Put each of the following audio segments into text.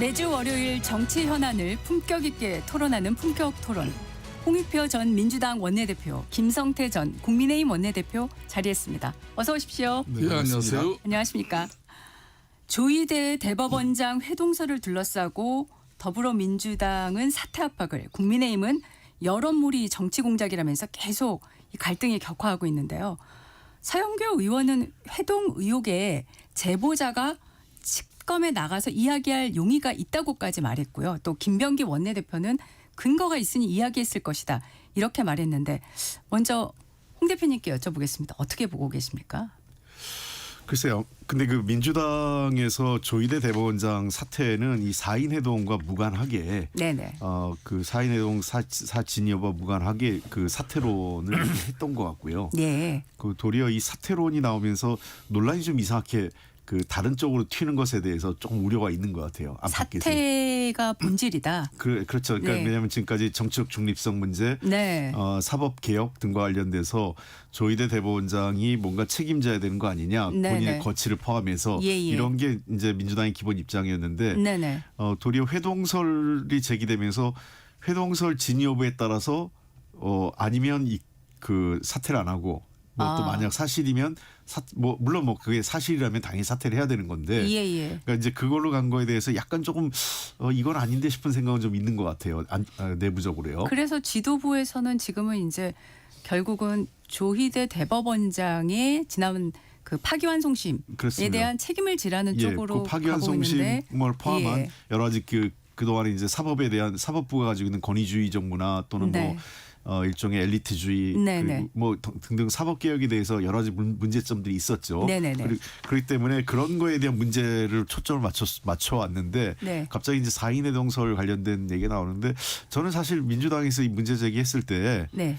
매주 월요일 정치 현안을 품격 있게 토론하는 품격 토론. 홍익표 전 민주당 원내대표, 김성태 전 국민의힘 원내대표 자리했습니다. 어서 오십시오. 네, 안녕하세요. 안녕하십니까. 조희대 대법원장 회동설을 둘러싸고 더불어민주당은 사퇴 압박을, 국민의힘은 여론몰이 정치 공작이라면서 계속 이 갈등이 격화하고 있는데요. 서영교 의원은 회동 의혹에 제보자가 특검에 나가서 이야기할 용의가 있다고까지 말했고요. 또 김병기 원내대표는 근거가 있으니 이야기했을 것이다, 이렇게 말했는데, 먼저 홍 대표님께 여쭤보겠습니다. 어떻게 보고 계십니까? 글쎄요. 근데 그 민주당에서 조희대 대법원장 사퇴는 이 4인 회동과 무관하게, 네네. 그 4인 회동 사진여와 무관하게 그 사퇴론을 했던 것 같고요. 네. 그 도리어 이 사퇴론이 나오면서 논란이 좀 이상하게 그 다른 쪽으로 튀는 것에 대해서 조금 우려가 있는 것 같아요. 사퇴가 본질이다. 그렇죠. 그러니까 네. 왜냐하면 지금까지 정치적 중립성 문제, 네. 사법 개혁 등과 관련돼서 조희대 대법원장이 뭔가 책임져야 되는 거 아니냐, 네네. 본인의 거취를 포함해서 예. 이런 게 이제 민주당의 기본 입장이었는데, 네네. 도리어 회동설이 제기되면서 회동설 진위 여부에 따라서 아니면 그 사퇴를 안 하고, 뭐 또 만약 사실이면 물론 뭐 그게 사실이라면 당연히 사퇴를 해야 되는 건데, 예. 그러니까 이제 그걸로 간 거에 대해서 약간 조금 이건 아닌데 싶은 생각은 좀 있는 것 같아요. 내부적으로요. 그래서 지도부에서는 지금은 이제 결국은 조희대 대법원장의 지난 그 파기환송심에 그렇습니다. 대한 책임을 지라는 쪽으로 그 가고 있는데, 파기환송심을 포함한 예. 여러 가지 그동안에 이제 사법에 대한 사법부가 가지고 있는 권위주의적 문화 또는 네. 일종의 엘리트주의, 네네. 그리고 뭐 등등 사법 개혁에 대해서 여러 가지 문제점들이 있었죠. 네네네. 그렇기 때문에 그런 거에 대한 문제를 초점을 맞춰 왔는데, 네. 갑자기 이제 4인 회동설 관련된 얘기가 나오는데, 저는 사실 민주당에서 이 문제 제기했을 때 네.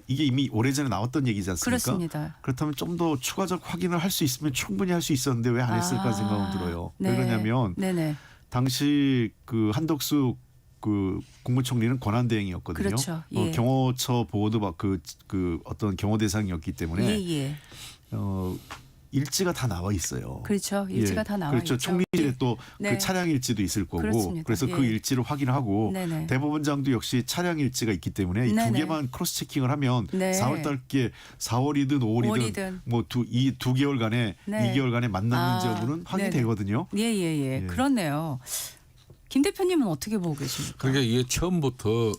이게 이미 오래전에 나왔던 얘기지 않습니까? 그렇습니다. 그렇다면 좀 더 추가적 확인을 할 수 있으면 충분히 할 수 있었는데 왜 안 했을까 생각은 들어요. 네. 왜 그러냐면 네네. 당시 그 한덕수 그 국무총리는 권한대행이었거든요. 그렇죠. 예. 경호처 보호도 그 어떤 경호 대상이었기 때문에 예. 일지가 다 나와 있어요. 그렇죠. 일지가 다 나와 그렇죠. 있죠. 총리실에 또 그 네. 차량 일지도 있을 거고, 그렇습니다. 그래서 그 예. 일지를 확인하고, 네네. 대법원장도 역시 차량 일지가 있기 때문에 이 두 네네. 개만 크로스 체킹을 하면 네. 4월달께 4월이든 5월이든 뭐 이 두 개월간에 네. 2개월간에 만났는지 여부는 확인되거든요. 예. 그렇네요. 김 대표님은 어떻게 보고 계십니까? 그러니까 이게 처음부터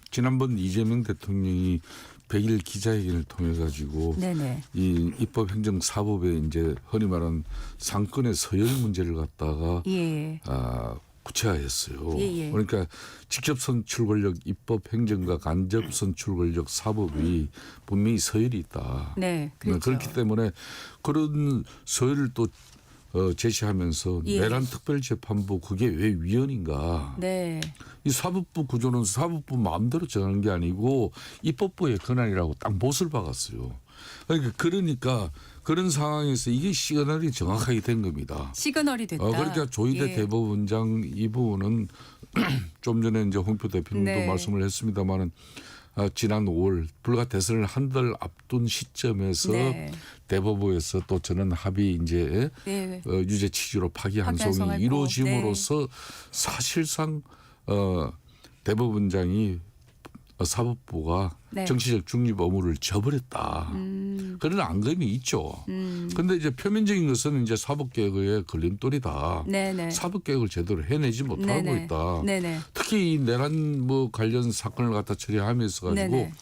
지난번 이재명 대통령이 100일 기자회견을 통해 가지고 네네. 이 입법행정사법에 이제 흔히 말하는 상권의 서열 문제를 갖다가 예. 구체화했어요. 예. 그러니까 직접 선출 권력 입법행정과 간접 선출 권력 사법이 분명히 서열이 있다. 네. 그렇죠. 그렇기 때문에 그런 서열을 또 제시하면서 예. 내란 특별재판부 그게 왜 위헌인가. 네. 이 사법부 구조는 사법부 마음대로 정하는 게 아니고 입법부의 권한이라고 딱 못을 박았어요. 그러니까 그런 상황에서 이게 시그널이 정확하게 된 겁니다. 시그널이 됐다. 그러니까 조희대 예. 대법원장 이 부분은 좀 전에 이제 홍표 대표님도 네. 말씀을 했습니다마는 지난 5월 불과 대선을 한 달 앞둔 시점에서 네. 대법원에서 또 저는 합의 이제 네. 유죄 취지로 파기환송이 파기환송하고, 이루어짐으로써 사실상 대법원장이 사법부가 네. 정치적 중립 의무를 저버렸다. 그런 앙금이 있죠. 그런데 이제 표면적인 것은 이제 사법개혁의 걸림돌이다. 네네. 사법개혁을 제대로 해내지 못하고 네네. 있다. 네네. 특히 이 내란 관련 사건을 갖다 처리하면서 가지고 네네.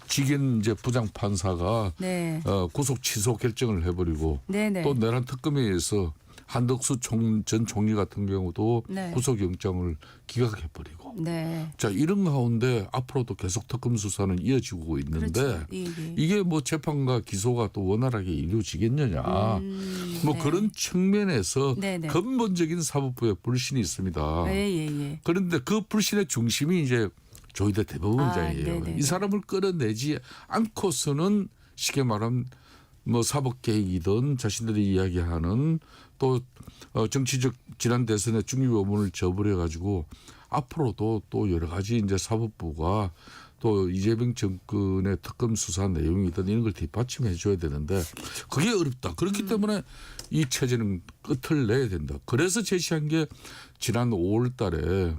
직연 이제 부장 판사가 네. 구속 취소 결정을 해버리고 네네. 또 내란 특검에 의해서 한덕수 전 총리 같은 경우도 네. 구속영장을 기각해버리고 네. 자 이런 가운데 앞으로도 계속 특검 수사는 이어지고 있는데 그렇죠. 예. 이게 뭐 재판과 기소가 또 원활하게 이루어지겠느냐 뭐 네. 그런 측면에서 네네. 근본적인 사법부의 불신이 있습니다. 예. 그런데 그 불신의 중심이 이제 조희대 대법원장이에요. 네네네. 이 사람을 끌어내지 않고서는 쉽게 말하면 뭐 사법 개혁이든 자신들이 이야기하는 또 정치적 지난 대선의 중립 의무를 저버려 가지고 앞으로도 또 여러 가지 이제 사법부가 또 이재명 정권의 특검 수사 내용이든 이런 걸 뒷받침해 줘야 되는데 그게 어렵다. 그렇기 때문에 이 체제는 끝을 내야 된다. 그래서 제시한 게 지난 5월 달에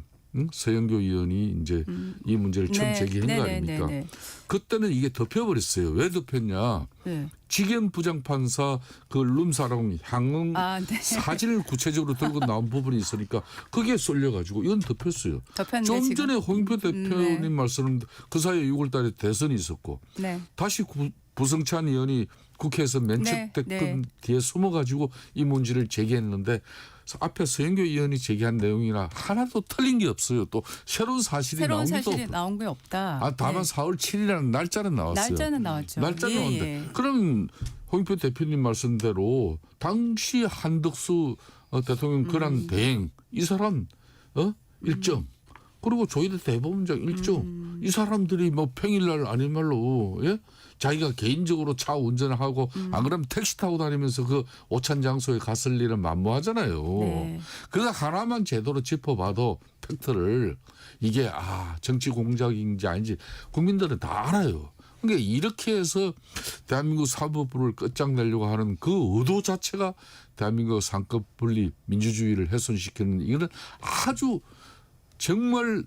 서영교 의원이 이제 이 문제를 처음 제기한 거 아닙니까? 그때는 이게 덮여버렸어요. 왜 덮였냐? 네. 직연 부장판사 그 룸사롱 향응 네. 사진을 구체적으로 들고 나온 부분이 있으니까 그게 쏠려가지고 이건 덮였어요. 덮였네, 좀 지금. 전에 홍영표 대표님 네. 말씀은 그 사이에 6월 달에 대선이 있었고 네. 다시 부성찬 의원이 국회에서 면책됐던 네. 뒤에 숨어가지고 이 문제를 제기했는데 앞에 서영교 의원이 제기한 내용이나 하나도 틀린 게 없어요. 또 새로운 사실이 새로운 나온 게 사실이 없고. 나온 게 없다. 다만 네. 4월 7일이라는 날짜는 나왔어요. 날짜는 나왔죠. 날짜는 예, 나왔는데 예. 그럼 홍영표 대표님 말씀대로 당시 한덕수 대통령 권한 대행 이 사람 일정 그리고 조희대 대법원장 일정 이 사람들이 뭐 평일날 아닌 말로 예? 자기가 개인적으로 차 운전하고 안 그러면 택시 타고 다니면서 그 오찬 장소에 갔을 일은 만무하잖아요. 네. 그거 하나만 제대로 짚어봐도 팩트를 이게 정치 공작인지 아닌지 국민들은 다 알아요. 그러니까 이렇게 해서 대한민국 사법부를 끝장내려고 하는 그 의도 자체가 대한민국 상급 분리 민주주의를 훼손시키는 이거는 아주 정말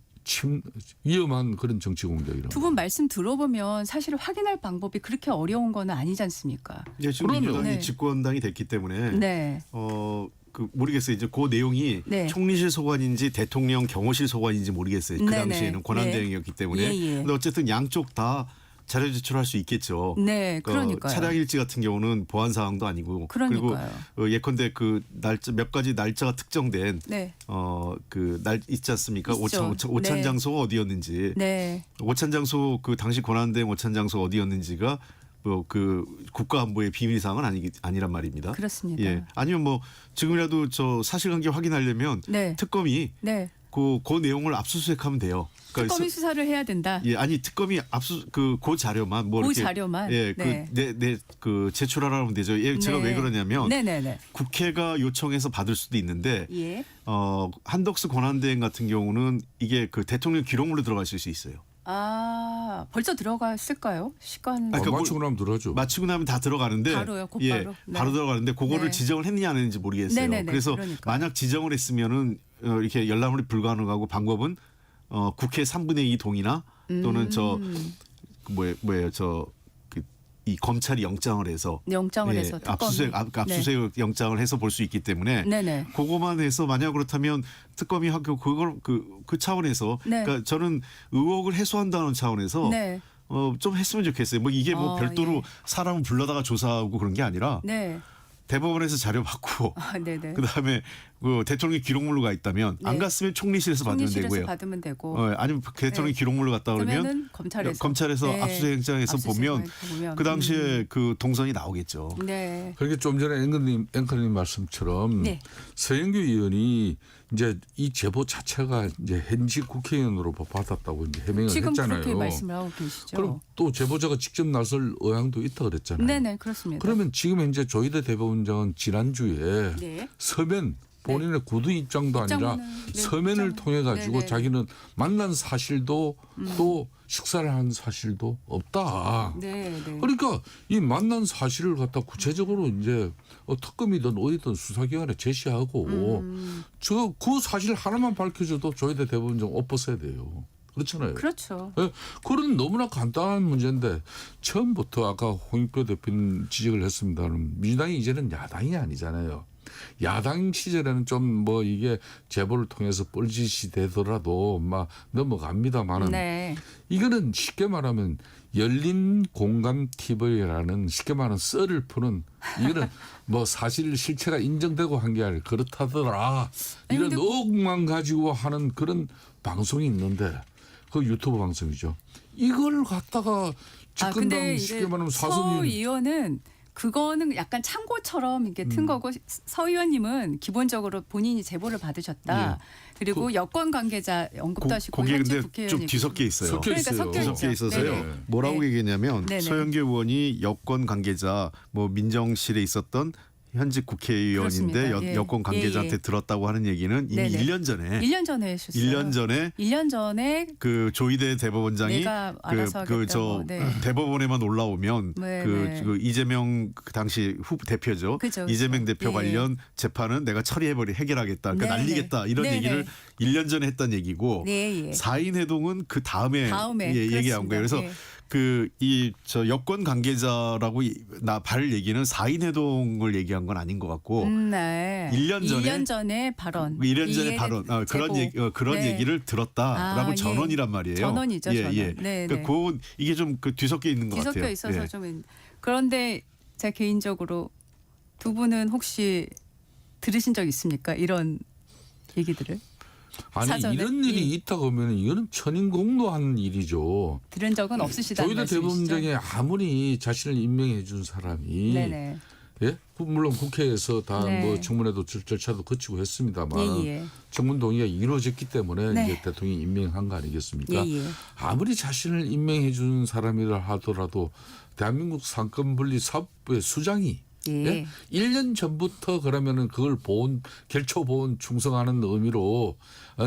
위험한 그런 정치 공작이라고. 두 분 말씀 들어보면 사실 확인할 방법이 그렇게 어려운 건 아니지 않습니까? 예, 지금 그럼요. 민주당이 네. 집권당이 됐기 때문에 네. 모르겠어요. 이제 그 내용이 네. 총리실 소관인지 대통령 경호실 소관인지 모르겠어요. 그 네네. 당시에는 권한대행이었기 때문에. 예, 예. 근데 어쨌든 양쪽 다 자료 제출할 수 있겠죠. 네, 그러니까요. 차량 일지 같은 경우는 보안 사항도 아니고 그러니까요. 그리고 예컨대 그 날짜 몇 가지 날짜가 특정된 네. 그 날 있지 않습니까? 있죠. 오찬 네. 장소가 어디였는지. 네. 오찬 장소 그 당시 권한대행 오찬 장소 어디였는지가 뭐 그 국가안보의 비밀 사항은 아니란 말입니다. 그렇습니다. 예. 아니면 뭐 지금이라도 저 사실관계 확인하려면 네. 특검이 네. 그 내용을 압수수색하면 돼요. 그러니까 특검이 수사를 해야 된다. 예, 아니 특검이 그 자료만 뭐 그 이렇게 자료만? 예, 네. 그 제출하라면 되죠. 예, 제가 네. 왜 그러냐면 네네네. 국회가 요청해서 받을 수도 있는데 예. 한덕수 권한대행 같은 경우는 이게 그 대통령 기록물로 들어가실 수 있어요. 벌써 들어갔을까요? 시간. 그러니까 맞추고 나면 들어가죠. 마치고 나면 다 들어가는데 바로요, 곧바로? 예, 네. 바로 들어가는데 그거를 네. 지정을 했느냐 안 했는지 모르겠어요. 네네네, 그래서 그러니까. 만약 지정을 했으면은 이렇게 열람이 불가능하고 방법은 국회 3분의 2 동의나 또는 이 검찰이 영장을 해서 영장을 해서 특검이. 압수수색 영장을 해서 볼 수 있기 때문에 네네. 그거만 해서 만약 그렇다면 특검이 학교 그걸 그 차원에서 네. 그러니까 저는 의혹을 해소한다는 차원에서 네. 좀 했으면 좋겠어요. 뭐 이게 뭐 별도로 예. 사람을 불러다가 조사하고 그런 게 아니라 네. 대법원에서 자료 받고 네네. 그다음에 그 대통령 기록물로가 있다면 안 네. 갔으면 총리실에서 받으면 총리실에서 되고요. 받으면 되고. 아니면 대통령 네. 기록물로 갔다 오면 그러면은 검찰에서. 네. 압수수색장에서 보면 그 당시에 그 동선이 나오겠죠. 네. 그러니까 좀 전에 앵커님 말씀처럼 네. 서영교 의원이 이제 이 제보 자체가 이제 현직 국회의원으로 받았다고 이제 해명을 지금 했잖아요. 그렇게 말씀을 하고 계시죠. 그럼 또 제보자가 직접 나설 의향도 있다 그랬잖아요. 네네 그렇습니다. 그러면 지금 현재 조희대 대법원장은 지난주에 네. 서면 본인의 구두 입장도 아니라 입장문은, 네, 서면을 입장문. 통해 가지고 네네. 자기는 만난 사실도 또 식사를 한 사실도 없다. 네. 그러니까 이 만난 사실을 갖다 구체적으로 이제 특검이든 어디든 수사기관에 제시하고 그 사실 하나만 밝혀줘도 조희대 대법원장 옷 벗어야 돼요. 그렇잖아요. 그렇죠. 예, 그런 너무나 간단한 문제인데 처음부터 아까 홍익표 대표님 지적을 했습니다만 민주당이 이제는 야당이 아니잖아요. 야당 시절에는 좀 뭐 이게 제보를 통해서 뻘짓이 되더라도 막 넘어갑니다만은 네. 이거는 쉽게 말하면 열린 공감 TV라는 쉽게 말하는 썰을 푸는 이거는 뭐 사실 실체가 인정되고 한 게 아니라 그렇다더라 이런 근데 의혹만 가지고 하는 그런 방송이 있는데 그 유튜브 방송이죠. 이걸 갖다가 집권당 근데 쉽게 이제 말하면 서 사선이 의원은 그거는 약간 참고처럼 이렇게 튼 거고 서 의원님은 기본적으로 본인이 제보를 받으셨다. 그리고 여권 관계자 언급도 하시고 거기에 현직 근데 국회의원이 좀 뒤섞여 있어요. 섞여 그러니까 있어요. 섞여 있죠. 뒤섞여 있어서요. 네네. 뭐라고 네. 얘기했냐면 네네. 서영교 의원이 여권 관계자 뭐 민정실에 있었던 현직 국회의원인데 그렇습니다. 예. 여권 관계자한테 예. 들었다고 하는 얘기는 이미 네네. 1년 전에 1년 전에 했었어요. 1년 전에 그 조희대 대법원장이 내가 알아서 하겠다고. 네. 대법원에만 올라오면 네, 그, 네. 그 이재명 그 당시 대표죠. 그죠, 그죠. 이재명 대표 예. 관련 재판은 내가 해결하겠다. 그러니까 네, 날리겠다. 네. 이런 네, 얘기를 네. 1년 전에 했던 얘기고 네, 예. 4인 회동은 그 다음에 얘기한 거예요. 그래서 예. 그 이 저 여권 관계자라고 발 얘기는 4인 회동을 얘기한 건 아닌 것 같고 네. 1년 전에 발언. 1년 전에 발언 그런 네. 얘기를 들었다라고 아, 예. 전원이란 말이에요. 전원이죠, 전원. 예. 네, 그러니까 네. 이게 좀 뒤섞여 있는 것 같아요. 뒤섞여 있어서 예. 좀 그런데 제가 개인적으로 두 분은 혹시 들으신 적 있습니까? 이런 얘기들을 아니 사전에? 이런 일이 예. 있다고 하면 이거는 천인공노한 일이죠. 들은 적은 없으시다는 조희대 말씀이시죠? 대법원장이 아무리 자신을 임명해 준 사람이 네네. 예? 물론 국회에서 다 네. 뭐 청문회도 절차도 거치고 했습니다만 예예. 청문 동의가 이루어졌기 때문에 네. 이제 대통령이 임명한 거 아니겠습니까? 예예. 아무리 자신을 임명해 준 사람이라 하더라도 대한민국 상권분리 사업부의 수장이 예. 1년 전부터 그러면은 그걸 결초 보온 충성하는 의미로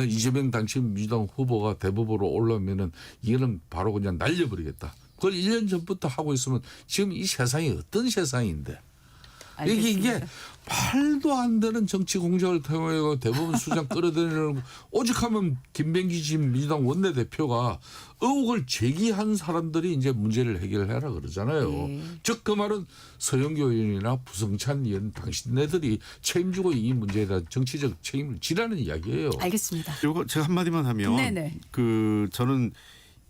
이재명 당시 민주당 후보가 대법으로 올라오면은 이거는 바로 그냥 날려버리겠다. 그걸 1년 전부터 하고 있으면 지금 이 세상이 어떤 세상인데 이게 알겠습니다. 말도 안 되는 정치 공작을 통해 대법원 수장 끌어들이는 오직하면 김병기 지금 민주당 원내대표가 의혹을 제기한 사람들이 이제 문제를 해결해라 그러잖아요. 네. 즉 그 말은 서영교 의원이나 부성찬 의원 당신네들이 책임지고 이 문제에 대한 정치적 책임을 지라는 이야기예요. 알겠습니다. 요거 제가 한마디만 하면 네네. 그 저는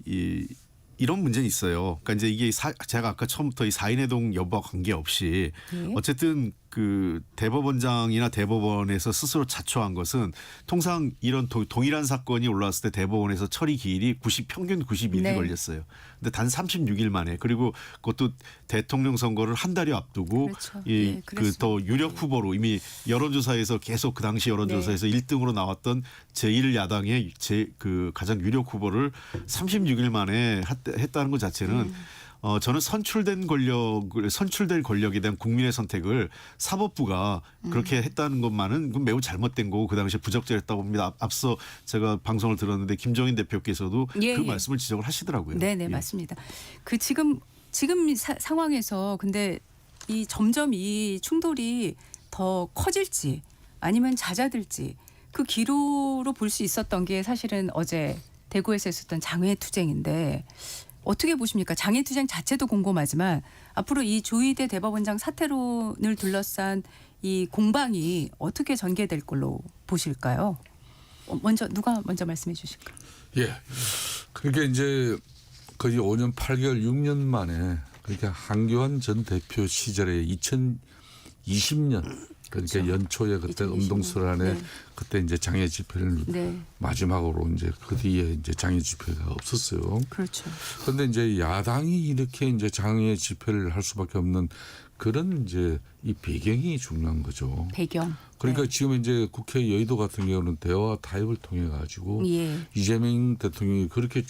이런 문제는 있어요. 그러니까 이제 이게 제가 아까 처음부터 이 4인 회동 여부와 관계없이 네. 어쨌든 그 대법원장이나 대법원에서 스스로 자초한 것은 통상 이런 동일한 사건이 올라왔을 때 대법원에서 처리 기일이 평균 90일이 네. 걸렸어요. 근데 단 36일 만에 그리고 그것도 대통령 선거를 한 달여 앞두고 그렇죠. 예, 그 더 유력 후보로 이미 여론조사에서 계속 그 당시 여론조사에서 네. 1등으로 나왔던 제1야당의 그 가장 유력 후보를 36일 만에 했다는 것 자체는 저는 선출될 권력에 대한 국민의 선택을 사법부가 그렇게 했다는 것만은 그건 매우 잘못된 거고 그 당시에 부적절했다고 봅니다. 앞서 제가 방송을 들었는데 김종인 대표께서도 예, 그 예. 말씀을 지적을 하시더라고요. 네네 예. 맞습니다. 그 지금 상황에서 근데 점점 이 충돌이 더 커질지 아니면 잦아들지 그 기로로 볼 수 있었던 게 사실은 어제 대구에서 있었던 장외투쟁인데 어떻게 보십니까? 장외투쟁 자체도 궁금하지만 앞으로 이 조희대 대법원장 사퇴론을 둘러싼 이 공방이 어떻게 전개될 걸로 보실까요? 누가 먼저 말씀해 주실까요? 예. 그러니까 이제 거의 5년 8개월 6년 만에 그러니까 한교안 전 대표 시절에 2020년 그러니까 그렇죠. 연초에 그때 2020년. 음동설안에 네. 그때 이제 장애 집회를 네, 마지막으로 이제 그 뒤에 이제 장애 집회가 없었어요. 그렇죠. 그런데 이제 야당이 이렇게 이제 장애 집회를 할 수밖에 없는 그런 이제 이 배경이 중요한 거죠. 배경. 그러니까 지금 이제 국회 여의도 같은 경우는 대화 타협을 통해 가지고 예. 이재명 대통령이 그렇게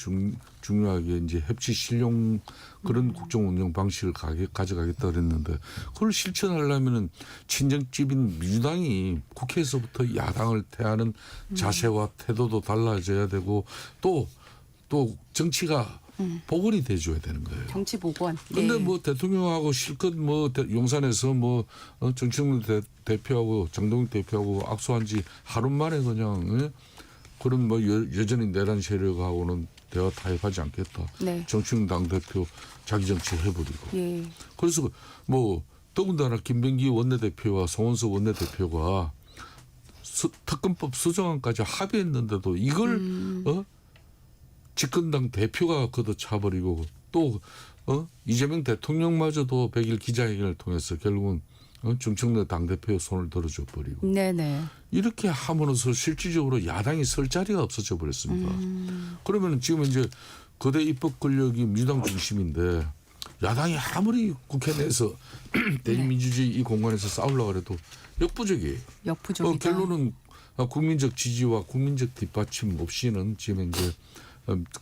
중요하게 이제 협치 실용 그런 국정 운영 방식을 가져가겠다 그랬는데 그걸 실천하려면은 친정집인 민주당이 국회에서부터 야당을 대하는 자세와 태도도 달라져야 되고 또 정치가 복원이 돼줘야 되는 거예요. 정치 복원. 근데 예. 뭐 대통령하고 실컷 뭐 용산에서 뭐 정청래 대표하고 장동익 대표하고 악수한 지 하루 만에 그냥 예? 그런 뭐 여전히 내란 세력하고는 대화 타협하지 않겠다. 네. 정청래 당대표 자기 정치 해버리고. 예. 그래서 뭐 더군다나 김병기 원내대표와 송원석 원내대표가 특검법 수정안까지 합의했는데도 이걸 집권당 대표가 걷어차버리고 또 이재명 대통령마저도 100일 기자회견을 통해서 결국은 정청래 당대표의 손을 들어줘 버리고 네네. 이렇게 함으로써 실질적으로 야당이 설 자리가 없어져 버렸습니다. 그러면 지금 이제 거대 입법 권력이 민주당 중심인데 야당이 아무리 국회 내에서 대의민주주의 이 공간에서 싸우려고 해도 역부족이에요. 역부족이다. 결론은 국민적 지지와 국민적 뒷받침 없이는 지금 이제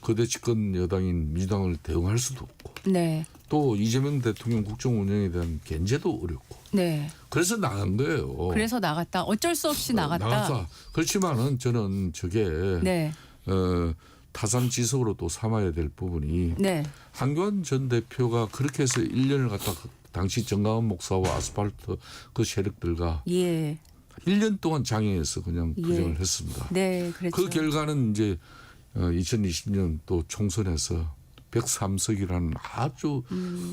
거대 집권 여당인 민주당을 대응할 수도 없고 네. 또 이재명 대통령 국정 운영에 대한 견제도 어렵고 네. 그래서 나간 거예요. 그래서 나갔다. 어쩔 수 없이 나갔다. 그렇지만은 저는 저게 네. 타산지석으로 또 삼아야 될 부분이 네. 한교안 전 대표가 그렇게 해서 1년을 갖다 당시 정강원 목사와 아스팔트 그 세력들과 예. 1년 동안 장애해서 그냥 예. 부정을 했습니다. 네, 그렇죠. 그 결과는 이제 2020년 또 총선에서 103석이라는 아주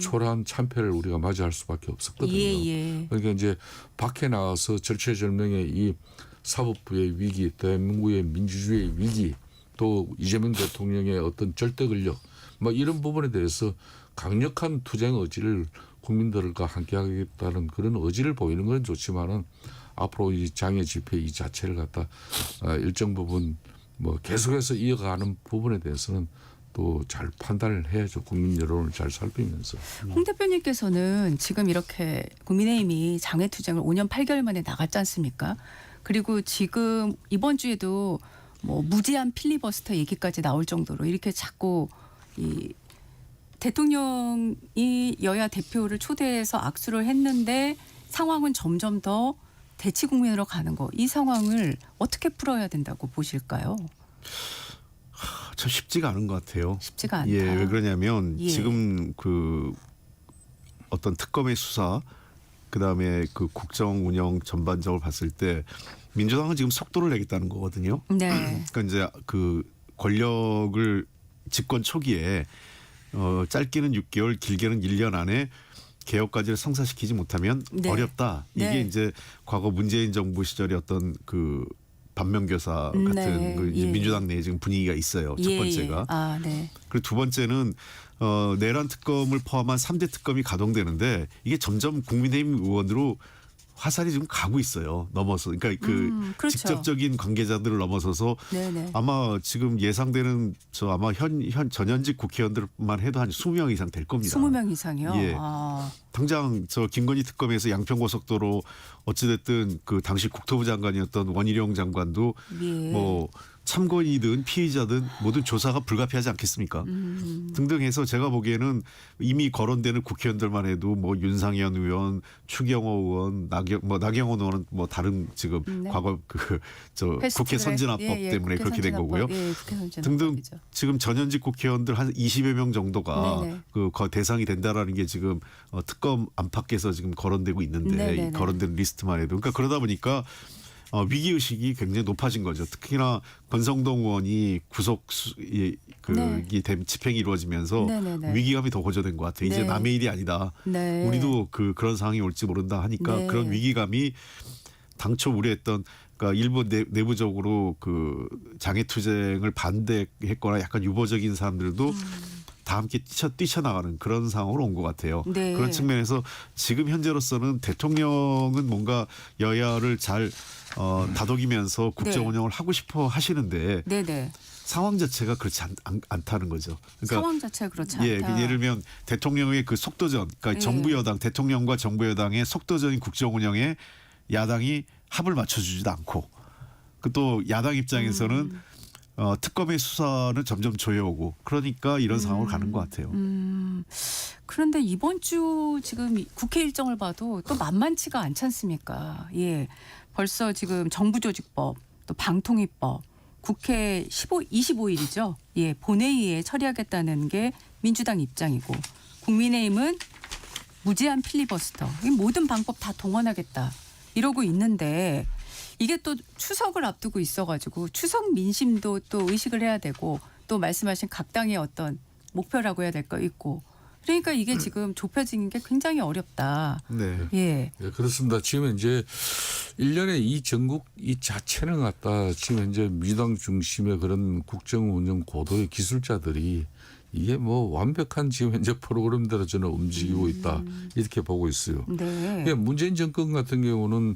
초라한 참패를 우리가 맞이할 수밖에 없었거든요. 예. 그러니까 이제 밖에 나와서 절체절명의 이 사법부의 위기, 대한민국의 민주주의의 위기, 또 이재명 대통령의 어떤 절대 권력, 뭐 이런 부분에 대해서 강력한 투쟁 의지를 국민들과 함께하겠다는 그런 의지를 보이는 건 좋지만은 앞으로 이 장애 집회 이 자체를 갖다 일정 부분 뭐 계속해서 이어가는 부분에 대해서는 또 잘 판단을 해야죠. 국민 여론을 잘 살피면서. 홍 대표님께서는 지금 이렇게 국민의힘이 장외투쟁을 5년 8개월 만에 나갔지 않습니까? 그리고 지금 이번 주에도 뭐 무제한 필리버스터 얘기까지 나올 정도로 이렇게 자꾸 이 대통령이 여야 대표를 초대해서 악수를 했는데 상황은 점점 더 대치 국면으로 가는 거. 이 상황을 어떻게 풀어야 된다고 보실까요? 참 쉽지가 않은 것 같아요. 쉽지가 않다. 예, 왜 그러냐면 예. 지금 그 어떤 특검의 수사, 그다음에 그 국정 운영 전반적으로 봤을 때 민주당은 지금 속도를 내겠다는 거거든요. 네. 그러니까 이제 그 권력을 집권 초기에 짧게는 6개월, 길게는 1년 안에 개혁까지를 성사시키지 못하면 네. 어렵다. 이게 네. 이제 과거 문재인 정부 시절의 어떤 그 반면교사 같은 네. 그 이제 예. 민주당 내에 지금 분위기가 있어요. 첫 번째가. 아, 네. 그리고 두 번째는 내란 특검을 포함한 3대 특검이 가동되는데 이게 점점 국민의힘 의원으로 화살이 지금 가고 있어요. 넘어서. 그러니까 그 그렇죠. 직접적인 관계자들을 넘어서서 네네. 아마 지금 예상되는 아마 현 전현직 국회의원들만 해도 한 20명 이상 될 겁니다. 20명 이상이요? 예. 아. 당장 김건희 특검에서 양평고속도로 어찌됐든 그 당시 국토부 장관이었던 원희룡 장관도 예. 뭐 참고인이든 피의자든 모든 조사가 불가피하지 않겠습니까? 등등 해서 제가 보기에는 이미 거론되는 국회의원들만 해도 뭐 윤상현 의원, 추경호 의원, 나경원 의원은 뭐 다른 지금 네. 과거 국회 선진화법 때문에 국회 그렇게 된 선진화법. 거고요. 예, 국회 선진화법이죠. 등등 지금 전현직 국회의원들 한 20여 명 정도가 네네. 그 대상이 된다라는 게 지금 특검 안팎에서 지금 거론되고 있는데 네네네. 이 거론된 리스트만 해도 그러니까 그러다 보니까 위기 의식이 굉장히 높아진 거죠. 특히나 권성동 의원이 집행이 이루어지면서 네네네. 위기감이 더 고조된 것 같아요. 이제 네. 남의 일이 아니다. 네. 우리도 그런 상황이 올지 모른다 하니까 네. 그런 위기감이 당초 우려했던 그러니까 일부 내부적으로 그 장애 투쟁을 반대했거나 약간 유보적인 사람들도 다 함께 뛰쳐나가는 그런 상황으로 온 것 같아요. 네. 그런 측면에서 지금 현재로서는 대통령은 뭔가 여야를 잘 다독이면서 국정 네. 운영을 하고 싶어 하시는데 네네. 상황 자체가 그렇지 않다는 거죠. 그러니까 상황 자체가 그렇지 않다. 예, 예를 들면 대통령의 그 속도전, 그러니까 예. 정부 여당, 대통령과 정부 여당의 속도적인 국정 운영에 야당이 합을 맞춰주지도 않고, 그 또 야당 입장에서는 특검의 수사는 점점 조여오고, 그러니까 이런 상황을 가는 것 같아요. 그런데 이번 주 지금 국회 일정을 봐도 또 만만치가 않지 않습니까? 예, 벌써 지금 정부조직법, 또 방통위법, 국회 25일이죠. 예, 본회의에 처리하겠다는 게 민주당 입장이고, 국민의힘은 무제한 필리버스터, 이 모든 방법 다 동원하겠다 이러고 있는데, 이게 또 추석을 앞두고 있어가지고 추석 민심도 또 의식을 해야 되고, 또 말씀하신 각 당의 어떤 목표라고 해야 될 거 있고, 그러니까 이게 지금 좁혀지는 게 굉장히 어렵다. 네. 예. 네, 그렇습니다. 지금 이제 1년에 이 전국 이 자체는 갖다 지금 이제 민주당 중심의 그런 국정 운영 고도의 기술자들이 이게 뭐 완벽한 지금 현재 프로그램대로 저는 움직이고 있다 이렇게 보고 있어요. 네. 예, 문재인 정권 같은 경우는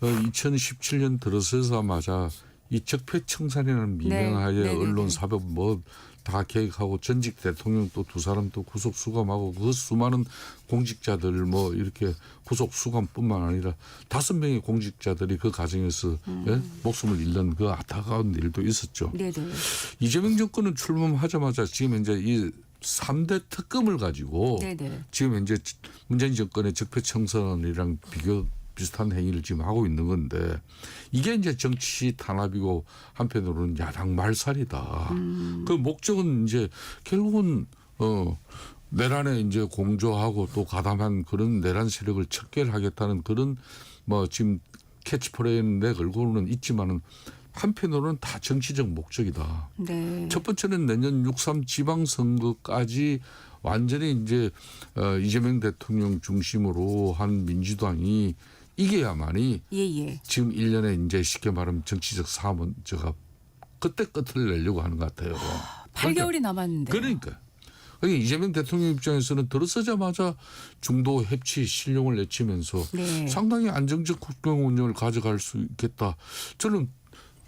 2017년 들어서자마자 이 적폐청산이라는 미명하에 네, 네, 네, 언론 네. 사법 뭐 다 개혁하고 전직 대통령 또 두 사람 또 구속 수감하고 그 수많은 공직자들 뭐 이렇게 구속 수감뿐만 아니라 5명의 공직자들이 그 과정에서 예? 목숨을 잃는 그 안타까운 일도 있었죠. 네네. 이재명 정권은 출범하자마자 지금 이제 이 3대 특검을 가지고 네네. 지금 현재 문재인 정권의 적폐청산이랑 비슷한 행위를 지금 하고 있는 건데 이게 이제 정치 탄압이고 한편으로는 야당 말살이다. 그 목적은 이제 결국은 내란에 이제 공조하고 또 가담한 그런 내란 세력을 척결하겠다는 그런 뭐 지금 캐치프레이는 내 걸고는 있지만은 한편으로는 다 정치적 목적이다. 네. 첫 번째는 내년 6.3 지방선거까지 완전히 이제 이재명 대통령 중심으로 한 민주당이 이겨야만이 예예. 지금 1년에 이제 쉽게 말하면 정치적 사문제가 그때 끝을 내려고 하는 것 같아요. 8개월이 남았는데. 그러니까 이재명 대통령 입장에서는 들어서자마자 중도 해치 실용을 내치면서 네. 상당히 안정적 국정 운영을 가져갈 수 있겠다. 저는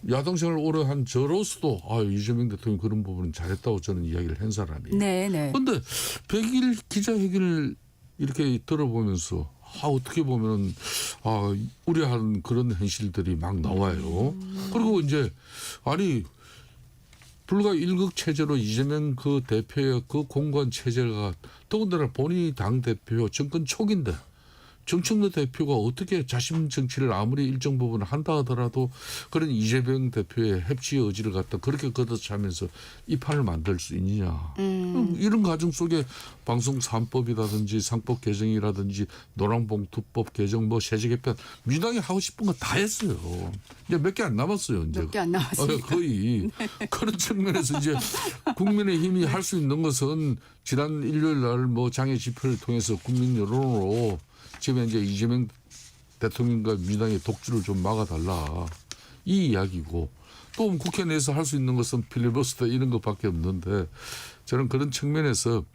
야당 생활을 오래 한 저로서도 이재명 대통령 그런 부분은 잘했다고 저는 이야기를 한 사람이에요. 네네. 그런데 100일 기자회견을 이렇게 들어보면서 어떻게 보면 우려하는 그런 현실들이 막 나와요. 그리고 이제 불과 일극 체제로 이재명 그 대표의 그 공관 체제가 더군다나 본인이 당 대표 정권 초기인데 정청래 대표가 어떻게 자신 정치를 아무리 일정 부분 한다 하더라도 그런 이재명 대표의 협치 의지를 갖다 그렇게 걷어차면서 이 판을 만들 수 있느냐. 이런 과정 속에 방송 3법이라든지 상법 개정이라든지 노란봉투법 개정 세제 개편 민주당이 하고 싶은 거 다 했어요. 이제 몇 개 안 남았어요. 이제. 몇 개 안 남았습니다. 거의 그런 측면에서 이제 국민의힘이 할 수 있는 것은 지난 일요일 날 장애 집회를 통해서 국민 여론으로 지금 이제 이재명 대통령과 민주당의 독주를 좀 막아달라 이 이야기고 또 국회 내에서 할 수 있는 것은 필리버스터 이런 것밖에 없는데 저는 그런 측면에서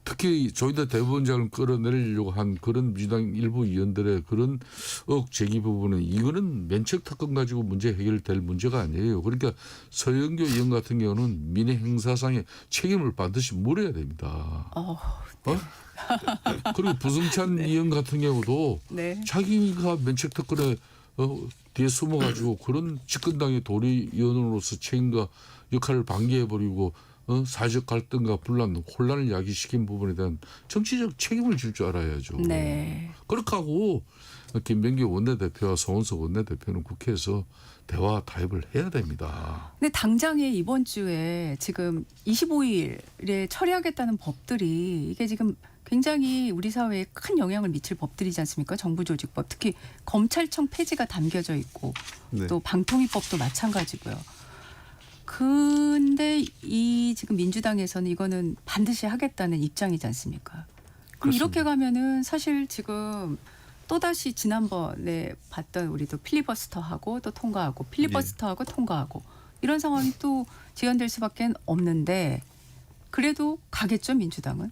특히 조희대 대법원장을 끌어내리려고 한 그런 민주당 일부 의원들의 그런 의혹 제기 부분은 이거는 면책 특권 가지고 문제 해결될 문제가 아니에요. 그러니까 서영교 의원 같은 경우는 민의 행사상의 책임을 반드시 물어야 됩니다. 그리고 부승찬 의원 같은 경우도 네. 자기가 면책 특권에 뒤에 숨어가지고 그런 집권당의 도리 의원으로서 책임과 역할을 방기해버리고 사회적 갈등과 분란, 혼란을 야기시킨 부분에 대한 정치적 책임을 질 줄 알아야죠. 네. 그렇게 하고 김병기 원내대표와 송원석 원내대표는 국회에서 대화 타협을 해야 됩니다. 근데 당장에 이번 주에 지금 25일에 처리하겠다는 법들이 이게 지금 굉장히 우리 사회에 큰 영향을 미칠 법들이지 않습니까? 정부조직법, 특히 검찰청 폐지가 담겨져 있고 네. 또 방통위법도 마찬가지고요. 근데 이 지금 민주당에서는 이거는 반드시 하겠다는 입장이지 않습니까? 그럼 이렇게 가면은 사실 지금 또다시 지난번에 봤던 우리도 필리버스터하고 또 통과하고 필리버스터하고 통과하고 이런 상황이 또 재현될 수밖에 없는데 그래도 가겠죠 민주당은?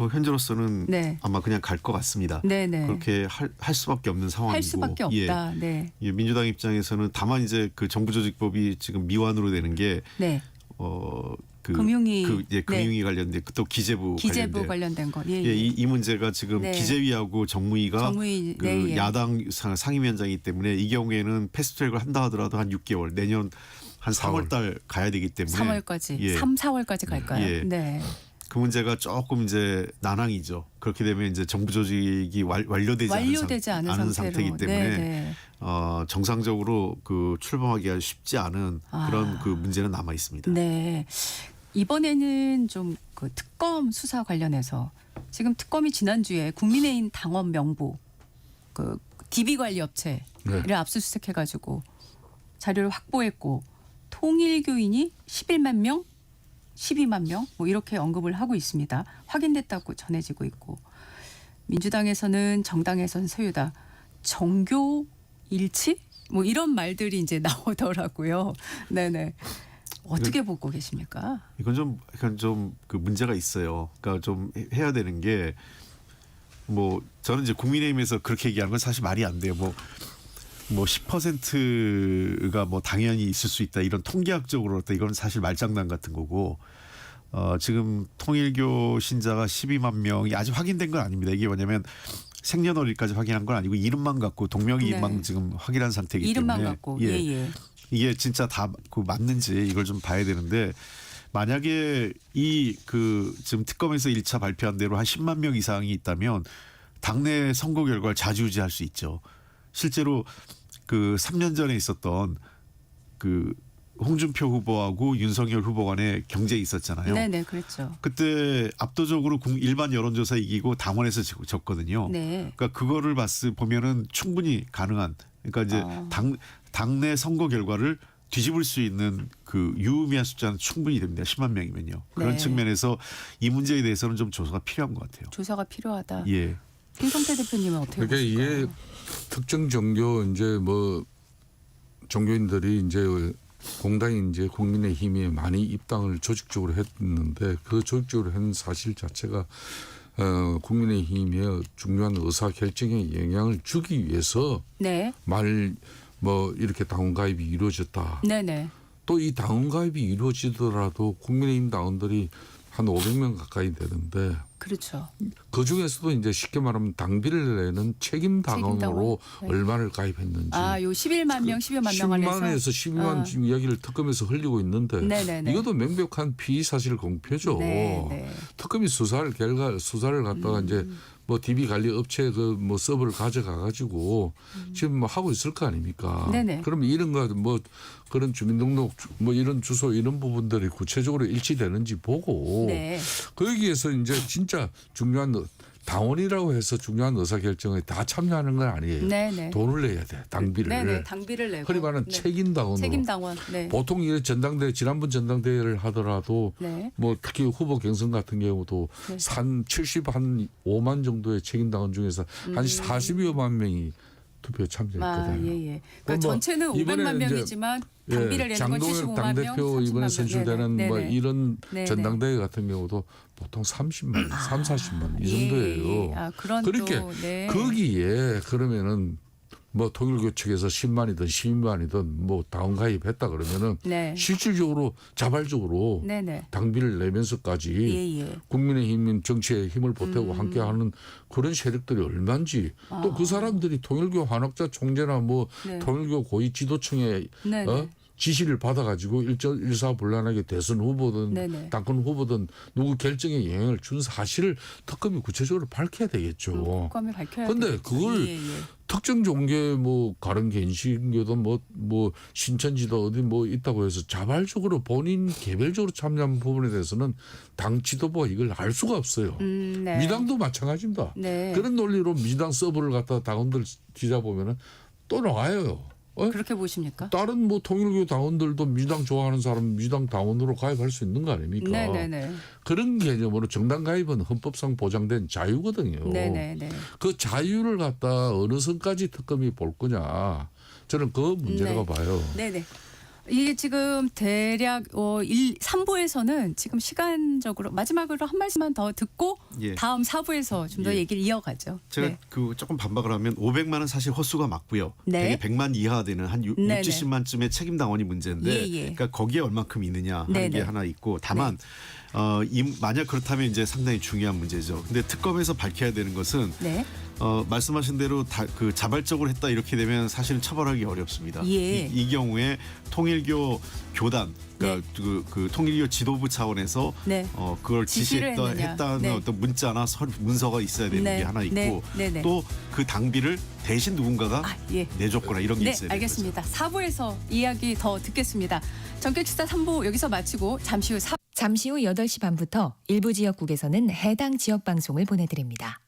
현재로서는 네. 아마 그냥 갈 것 같습니다. 네네. 그렇게 할 수밖에 없는 상황이고. 할 수밖에 없다. 네. 민주당 입장에서는 다만 이제 그 정부조직법이 지금 미완으로 되는 게 네. 금융위 네. 금융위 관련된 또 기재부 관련된 거. 예, 이 문제가 지금 네. 기재위하고 정무위가 네, 예. 야당 상임위원장이기 때문에 이 경우에는 패스트트랙을 한다 하더라도 한 6개월 내년 한 3월 달 가야 되기 때문에 3월까지 3, 4월까지 갈까요? 예. 네. 그 문제가 조금 이제 난항이죠. 그렇게 되면 이제 정부 조직이 완료되지 않은 상태이기 때문에 네. 정상적으로 그 출범하기가 쉽지 않은 그런 그 문제는 남아 있습니다. 네. 이번에는 좀 그 특검 수사 관련해서 지금 특검이 지난주에 국민의힘 당원 명부 그 DB 관리 업체를 압수수색해가지고 자료를 확보했고 통일교인이 11만 명, 12만 명 뭐 이렇게 언급을 하고 있습니다. 확인됐다고 전해지고 있고 민주당에서는 정당에선 소유다 정교 일치 뭐 이런 말들이 이제 나오더라고요. 네네. 어떻게 보고 계십니까? 이건 좀 약간 좀 그 문제가 있어요. 그러니까 좀 해야 되는 게 저는 이제 국민의힘에서 그렇게 얘기하는 건 사실 말이 안 돼요. 10%가 당연히 있을 수 있다 이런 통계학적으로 이건 사실 말장난 같은 거고 지금 통일교 신자가 12만 명이 아직 확인된 건 아닙니다. 이게 뭐냐면 생년월일까지 확인한 건 아니고 이름만 갖고 동명이인만 네. 지금 확인한 상태이기 이름만 때문에 갖고 예. 이게 진짜 다 맞는지 이걸 좀 봐야 되는데 만약에 이 그 지금 특검에서 1차 발표한 대로 한 10만 명 이상이 있다면 당내 선거 결과를 좌지우지할 수 있죠. 실제로 그 3년 전에 있었던 그 홍준표 후보하고 윤석열 후보 간의 경쟁이 있었잖아요. 네네, 그렇죠. 그때 압도적으로 일반 여론조사 이기고 당원에서 졌거든요. 네. 그러니까 그거를 보면은 충분히 가능한, 그러니까 이제 당내 선거 결과를 뒤집을 수 있는 그 유의미한 숫자는 충분히 됩니다. 10만 명이면요. 그런 네. 측면에서 이 문제에 대해서는 좀 조사가 필요한 것 같아요. 조사가 필요하다. 예. 김성태 대표님은 어떻게 그러니까 보실까요? 이게 특정 종교 이제 뭐 종교인들이 이제 공당이 이제 국민의힘에 많이 입당을 조직적으로 했는데 그 조직적으로 한 사실 자체가 국민의힘의 중요한 의사 결정에 영향을 주기 위해서 네. 뭐 이렇게 당원 가입이 이루어졌다. 네네. 또 이 당원 가입이 이루어지더라도 국민의힘 당원들이 한 500명 가까이 되는데 그렇죠. 그 중에서도 이제 쉽게 말하면 당비를 내는 책임 당원으로 네. 얼마를 가입했는지. 아, 요 11만 명, 10여만 명 안에서 10만에서 12만 지금 이야기를 특검에서 흘리고 있는데 네네네. 이것도 명백한 피의사실 공표죠. 네. 특검이 수사를 갖다가 이제 뭐 DB 관리 업체 그 뭐 서버를 가져가 가지고 지금 뭐 하고 있을 거 아닙니까? 네네. 그러면 이런 거 뭐 그런 주민등록 뭐 이런 주소 이런 부분들이 구체적으로 일치되는지 보고 네. 거기에서 이제 진짜 중요한 당원이라고 해서 중요한 의사결정에 다 참여하는 건 아니에요. 네네. 돈을 내야 돼. 당비를. 네네. 당비를 내고. 흔히 말하는 네. 책임 당원으로. 책임 당원. 네. 보통 이 전당대 지난번 전당대회를 하더라도 네. 뭐 특히 후보 경선 같은 경우도 네. 한 5만 정도의 책임 당원 중에서 한 40여만 명이 투표에 참여했거든요. 예. 그러니까 뭐 전체는 이번에 500만 이제 명이지만 당비를 내는 건 장동혁 75만 명. 당대표 30만 이번에 명. 선출되는 네네. 뭐 네네. 이런 네네. 전당대회 같은 경우도 보통 30만, 3, 40만 이 정도예요. 아, 그런 그렇게 또, 네. 거기에 그러면은 뭐 통일교 측에서 10만이든 12만이든 뭐 당원 가입했다 그러면은 네. 실질적으로 자발적으로 네네. 당비를 내면서까지 예. 국민의힘 정치에 힘을 보태고 함께하는 그런 세력들이 얼마인지 또 그 사람들이 통일교 한학자 총재나 뭐 네. 통일교 고위 지도층의 네네. 지시를 받아가지고 일사불란하게 대선 후보든 네네. 당권 후보든 누구 결정에 영향을 준 사실을 특검이 구체적으로 밝혀야 되겠죠. 특검이 밝혀야 근데 되겠죠. 그걸 예. 특정 종교의 뭐 가른 개신교든 뭐 신천지도 어디 뭐 있다고 해서 자발적으로 본인 개별적으로 참여한 부분에 대해서는 당 지도부가 이걸 알 수가 없어요. 네. 미당도 마찬가지입니다. 네. 그런 논리로 미당 서버를 갖다 당원들 뒤져보면은 또 나와요. 그렇게 보십니까? 다른 뭐 통일교 당원들도 민주당 좋아하는 사람 민주당 당원으로 가입할 수 있는 거 아닙니까? 네네네. 그런 개념으로 정당 가입은 헌법상 보장된 자유거든요. 네네네. 그 자유를 갖다 어느 선까지 특검이 볼 거냐. 저는 그 문제라고 네. 봐요. 네네. 이게 지금 대략 3부에서는 지금 시간적으로 마지막으로 한 말씀만 더 듣고 예. 다음 4부에서 좀 더 예. 얘기를 이어가죠. 제가 네. 그 조금 반박을 하면 500만 원 사실 헛수가 맞고요. 네. 되게 100만 이하 되는 한 6, 네네. 70만쯤의 책임 당원이 문제인데 예. 그러니까 거기에 얼마큼 있느냐 하는 네네. 게 하나 있고 다만 만약 그렇다면 이제 상당히 중요한 문제죠. 근데 특검에서 밝혀야 되는 것은 네. 말씀하신 대로 그 자발적으로 했다 이렇게 되면 사실은 처벌하기 어렵습니다. 예. 이 경우에 통일교 교단 그러니까 그 통일교 지도부 차원에서 네. 그걸 지시를 했다는 했느냐. 네. 어떤 문자나 문서가 있어야 되는 네. 게 하나 있고 네. 네네. 또 그 당비를 대신 누군가가 예. 내줬거나 이런 게 네, 있어야 되는 알겠습니다. 4부에서 이야기 더 듣겠습니다. 전격식사 3부 여기서 마치고 잠시 후 잠시 후 8시 반부터 일부 지역국에서는 해당 지역 방송을 보내드립니다.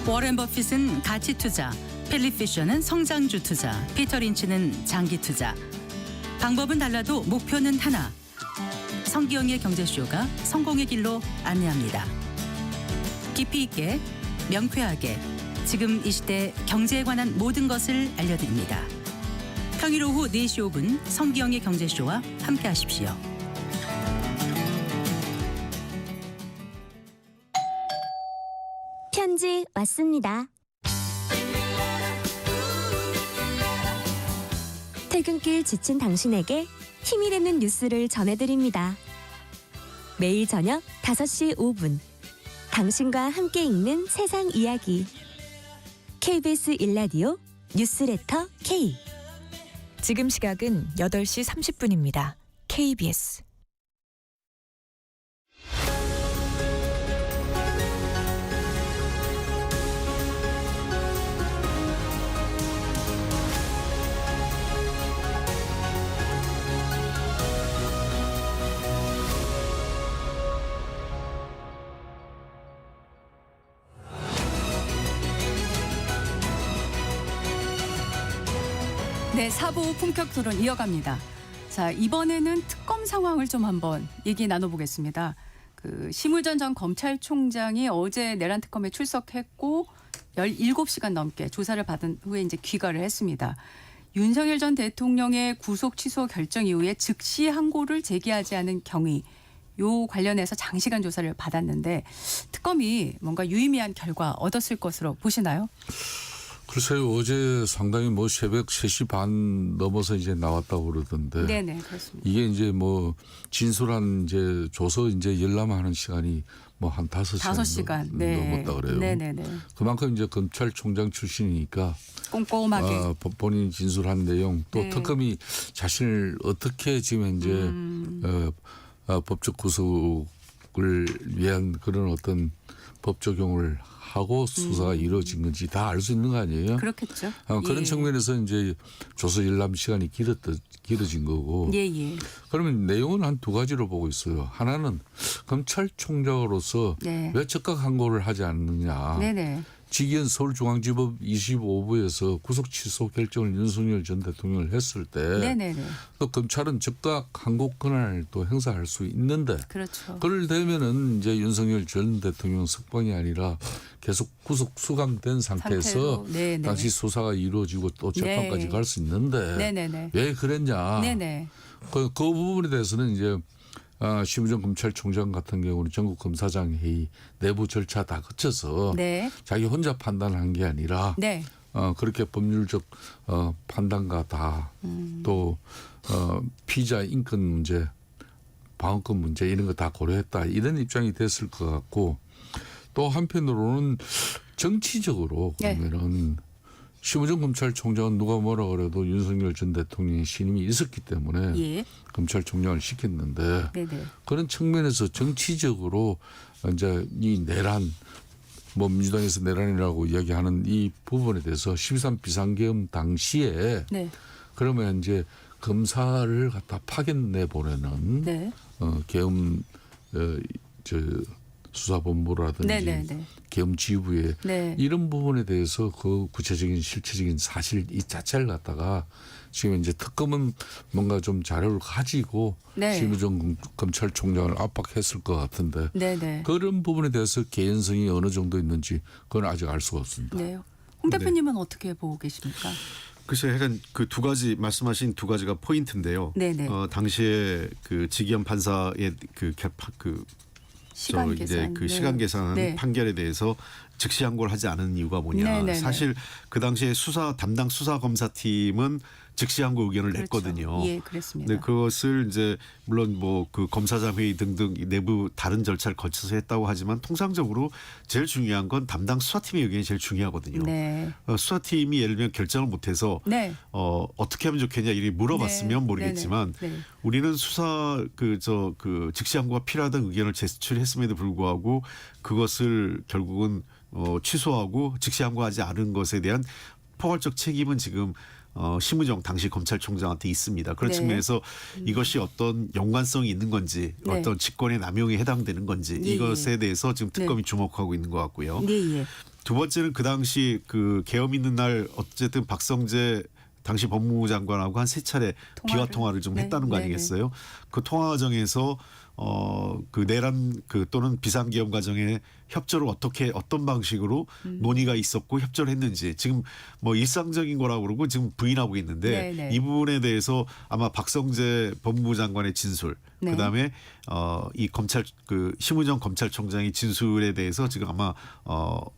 워렌 버핏은 가치 투자, 필립 피셔는 성장주 투자, 피터 린치는 장기 투자. 방법은 달라도 목표는 하나. 성기영의 경제쇼가 성공의 길로 안내합니다. 깊이 있게, 명쾌하게, 지금 이 시대 경제에 관한 모든 것을 알려드립니다. 평일 오후 4시 5분 성기영의 경제쇼와 함께하십시오. 편지 왔습니다. 퇴근길 지친 당신에게 힘이 되는 뉴스를 전해드립니다. 매일 저녁 5시 5분 당신과 함께 읽는 세상 이야기 KBS 1라디오 뉴스레터 K 지금 시각은 8시 30분입니다. KBS 네, 4부 품격 토론 이어갑니다. 자, 이번에는 특검 상황을 좀 한번 얘기 나눠보겠습니다. 심우전 전 검찰총장이 어제 내란 특검에 출석했고 17시간 넘게 조사를 받은 후에 이제 귀가를 했습니다. 윤석열 전 대통령의 구속 취소 결정 이후에 즉시 항고를 제기하지 않은 경위, 요 관련해서 장시간 조사를 받았는데 특검이 뭔가 유의미한 결과 얻었을 것으로 보시나요? 글쎄요, 어제 상당히 뭐 새벽 3시 반 넘어서 이제 나왔다고 그러던데. 네네, 그렇습니다. 이게 이제 뭐 진술한 이제 줘서 이제 열람하는 시간이 뭐 한 5시간 넘었다 그래요. 네네네. 그만큼 이제 검찰총장 출신이니까 꼼꼼하게. 본인이 진술한 내용 또 네. 특검이 자신을 어떻게 지금 현재 법적 구속을 위한 그런 어떤 법 적용을 하고 수사가 이루어진 건지 다 알 수 있는 거 아니에요? 그렇겠죠. 그런 예. 측면에서 이제 조사 열람 시간이 길어진 거고. 예. 그러면 내용은 한 두 가지로 보고 있어요. 하나는 검찰총장으로서 네. 왜 즉각 항고를 하지 않느냐. 네네. 지기현 서울중앙지법 25부에서 구속 취소 결정을 윤석열 전 대통령을 했을 때 네네네. 또 검찰은 즉각 항고 권한을 또 행사할 수 있는데 그렇죠. 그럴 되면은 이제 윤석열 전 대통령 석방이 아니라 계속 구속 수감된 상태에서 상태로. 네네. 당시 수사가 이루어지고 또 재판까지 네. 갈 수 있는데 네네네. 왜 그랬냐. 네네. 그 부분에 대해서는 이제 심우정 검찰총장 같은 경우는 전국 검사장 회의 내부 절차 다 거쳐서 네. 자기 혼자 판단한 게 아니라 네. 그렇게 법률적 판단과 다 또 피의자 인권 문제, 방어권 문제 이런 거 다 고려했다 이런 입장이 됐을 것 같고 또 한편으로는 정치적으로 네. 그러면은 심우정 검찰총장은 누가 뭐라 그래도 윤석열 전 대통령의 신임이 있었기 때문에 예. 검찰총장을 시켰는데 네네. 그런 측면에서 정치적으로 이제 이 내란 뭐 민주당에서 내란이라고 이야기하는 이 부분에 대해서 13 비상계엄 당시에 네. 그러면 이제 검사를 갖다 파견내 보내는 네. 계엄 수사본부라든지 네네네. 계엄 지휘부에 네. 이런 부분에 대해서 그 구체적인 실체적인 사실 이 자체를 갖다가 지금 이제 특검은 뭔가 좀 자료를 가지고 네. 심우정 검찰총장을 압박했을 것 같은데 네네. 그런 부분에 대해서 개연성이 어느 정도 있는지 그건 아직 알 수가 없습니다. 네. 홍 대표님은 어떻게 보고 계십니까? 글쎄, 약간 그 두 가지 말씀하신 두 가지가 포인트인데요. 네네. 당시에 그 지기현 판사의 시간 이제 계산. 그 시간 계산 네. 판결에 대해서 즉시 항고를 하지 않은 이유가 뭐냐. 네네네. 사실 그 당시에 담당 수사 검사팀은 즉시 항고 의견을 그렇죠. 냈거든요. 예, 그랬습니다. 네, 그것을 이제 물론 뭐 그 검사장 회의 등등 내부 다른 절차를 거쳐서 했다고 하지만 통상적으로 제일 중요한 건 담당 수사팀의 의견이 제일 중요하거든요. 네. 수사팀이 예를 들면 결정을 못해서 네. 어떻게 하면 좋겠냐 이렇게 물어봤으면 네. 모르겠지만 네네. 네. 우리는 수사 즉시 항고가 필요하다는 의견을 제출했음에도 불구하고 그것을 결국은 취소하고 즉시 항고하지 않은 것에 대한 포괄적 책임은 지금 심우정 당시 검찰총장한테 있습니다. 그런 네. 측면에서 이것이 어떤 연관성이 있는 건지 네. 어떤 직권의 남용에 해당되는 건지 예, 이것에 대해서 지금 특검이 네. 주목하고 있는 것 같고요. 네, 예. 두 번째는 그 당시 그 계엄 있는 날 어쨌든 박성재 당시 법무부 장관하고 한 3차례 비화 통화를 좀 네, 했다는 거 네네. 아니겠어요? 그 통화 과정에서 그 내란 또는 비상계엄 과정에 협조를 어떤 방식으로 논의가 있었고 협조를 했는지 지금 뭐 일상적인 거라고 그러고 지금 부인하고 있는데 네네. 이 부분에 대해서 아마 박성재 법무부 장관의 진술 네. 그다음에 이 심우정 검찰총장의 진술에 대해서 지금 아마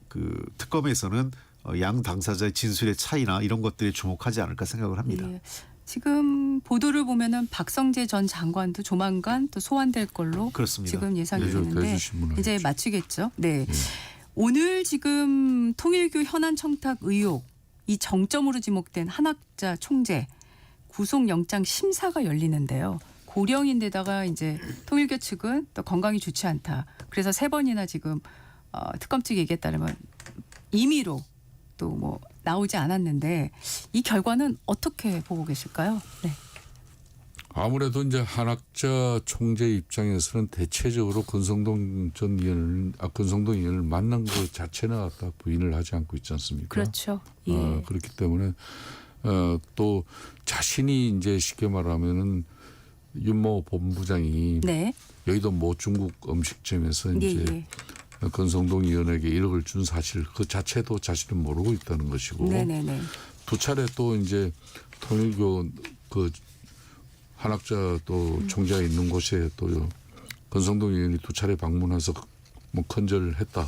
그 특검에서는 양 당사자의 진술의 차이나 이런 것들에 주목하지 않을까 생각을 합니다. 예. 지금 보도를 보면은 박성재 전 장관도 조만간 또 소환될 걸로 그렇습니다. 지금 예상이 네, 되는데 대주신문을 이제 했죠. 마치겠죠. 네. 오늘 지금 통일교 현안 청탁 의혹 이 정점으로 지목된 한학자 총재 구속영장 심사가 열리는데요. 고령인데다가 이제 통일교 측은 또 건강이 좋지 않다. 그래서 3번이나 지금 특검 측이 얘기에 따르면 임의로 또 뭐 나오지 않았는데 이 결과는 어떻게 보고 계실까요? 네. 아무래도 이제 한학자 총재 입장에서는 대체적으로 권성동 의원을 만난 것 자체는 아까 부인을 하지 않고 있지 않습니까? 그렇죠. 예. 그렇기 때문에 또 자신이 이제 쉽게 말하면은 윤모 본부장이 네. 여의도 모 중국 음식점에서 예, 이제 예. 권성동 의원에게 1억을 준 사실 그 자체도 자신은 모르고 있다는 것이고 네네네. 두 차례 또 이제 통일교 그 한학자 또 총재가 있는 곳에 또 권성동 의원이 두 차례 방문해서 뭐 컨절했다.